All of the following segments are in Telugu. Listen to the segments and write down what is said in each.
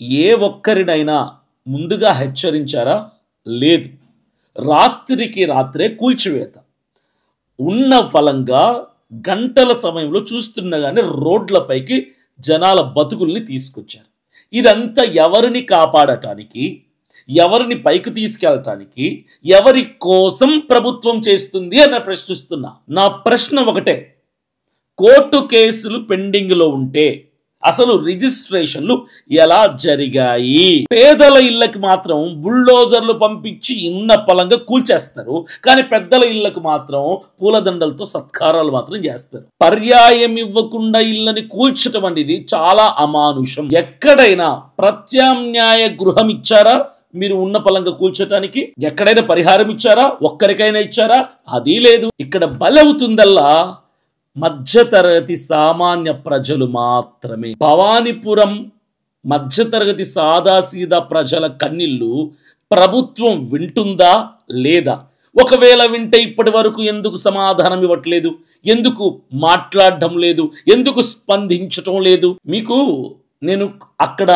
ఏ ఒక్కరినైనా ముందుగా హెచ్చరించారా? లేదు. రాత్రికి రాత్రే కూల్చివేత. ఉన్న ఫలంగా గంటల సమయంలో చూస్తుండగానే రోడ్లపైకి జనాల బతుకుల్ని తీసుకొచ్చారు. ఇదంతా ఎవరిని కాపాడటానికి, ఎవరిని పైకి తీసుకెళ్ళటానికి, ఎవరి కోసం ప్రభుత్వం చేస్తుంది అని ప్రశ్నిస్తున్నా. నా ప్రశ్న ఒకటే, కోర్టు కేసులు పెండింగ్లో ఉంటే అసలు రిజిస్ట్రేషన్లు ఎలా జరిగాయి? పేదల ఇళ్ళకి మాత్రం బుల్డోజర్లు పంపించి ఉన్న పొలంగా కూల్చేస్తారు, కానీ పెద్దల ఇళ్ళకు మాత్రం పూలదండలతో సత్కారాలు మాత్రం చేస్తారు. పర్యాయం ఇవ్వకుండా ఇళ్ళని కూల్చడం అనేది చాలా అమానుషం. ఎక్కడైనా ప్రత్యామ్నాయ గృహం ఇచ్చారా మీరు ఉన్న పొలంగా కూల్చడానికి? ఎక్కడైనా పరిహారం ఇచ్చారా? ఒక్కరికైనా ఇచ్చారా? అది లేదు. ఇక్కడ బలవుతుందల్లా మధ్యతరగతి సామాన్య ప్రజలు మాత్రమే. భవానీపురం మధ్యతరగతి సాదాసీదా ప్రజల కన్నీళ్లు ప్రభుత్వం వింటుందా లేదా? ఒకవేళ వింటే ఇప్పటి వరకు ఎందుకు సమాధానం ఇవ్వట్లేదు? ఎందుకు మాట్లాడడం లేదు? ఎందుకు స్పందించటం లేదు? మీకు నేను అక్కడ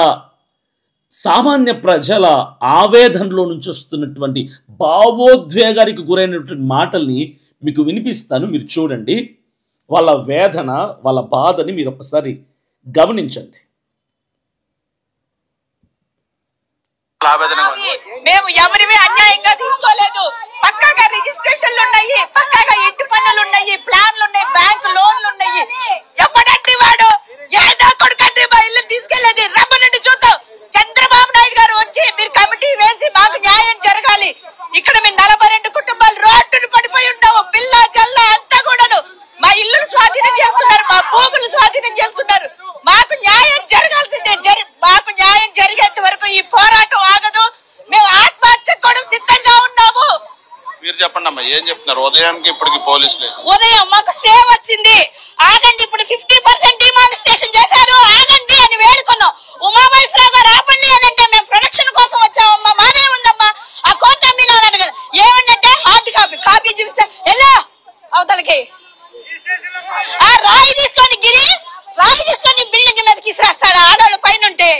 సామాన్య ప్రజల ఆవేదనలో నుంచి వస్తున్నటువంటి భావోద్వేగానికి గురైనటువంటి మాటల్ని మీకు వినిపిస్తాను, మీరు చూడండి. వాళ్ళ వేదన, వాళ్ళ బాధని మీరు ఒకసారి గమనించండి. మేము ఎవరివి అన్యాయంగా తీసుకోలేదు. పక్కాగా రిజిస్ట్రేషన్లు ఉన్నాయి, పక్కాగా ఇంటి పన్నులు ఉన్నాయి, ప్లాన్లు ఉన్నాయి, బ్యాంక్ లోన్లు ఉన్నాయి. ఎప్పుడంటే వాడు ఏదో కొడుకంటే మా ఇల్లు తీసుకెళ్లేది రమ్మనండి చూద్దాం. చంద్రబాబు నాయుడు గారు వచ్చి మీరు కమిటీ వేసి మాకు న్యాయం జరగాలి. ఇక్కడ మేము 42 కుటుంబాలు రోడ్డును పడిపోయి ఉన్నాము. పిల్ల జల్ల అంతా కూడాను మా ఇల్లును స్వాధీనం చేసుకున్నారు, మా భూములు స్వాధీనం చేసుకున్నారు. మాకు న్యాయం జరగాల్సిందే. మాకు న్యాయం జరిగేంత వరకు ఈ పోరాటం ఆగదు. మేము ఆత్మహత్య కూడా సిద్ధంగా ఉన్నాము. మీరు చెప్పండి అమ్మా, ఏం చెప్తున్నారు? ఉదయానికి ఇప్పటికి పోలీసులు ఉదయం మాకు సేవ్ వచ్చింది, ఆగండి, ఇప్పుడు 50% డిమానిస్ట్రేషన్ చేశారు, ఆగండి అని వేడుకున్నాం. ఉమామహేశ్వరరావు గారు ఆపండి అని అంటే మేము ప్రొడక్షన్ కోసం వచ్చామమ్మా, మాదే ఉందమ్మా. ఆ కోర్టు అమ్మినారు అడగదు. ఏమంటే హార్డ్ కాపీ చూపిస్తే ఎలా అవతలకి ఆ రాయి తీసుకొని బిల్డింగ్ మీదకి ఇసిరేస్తాడు ఆడవాళ్ళు పైన ఉంటే.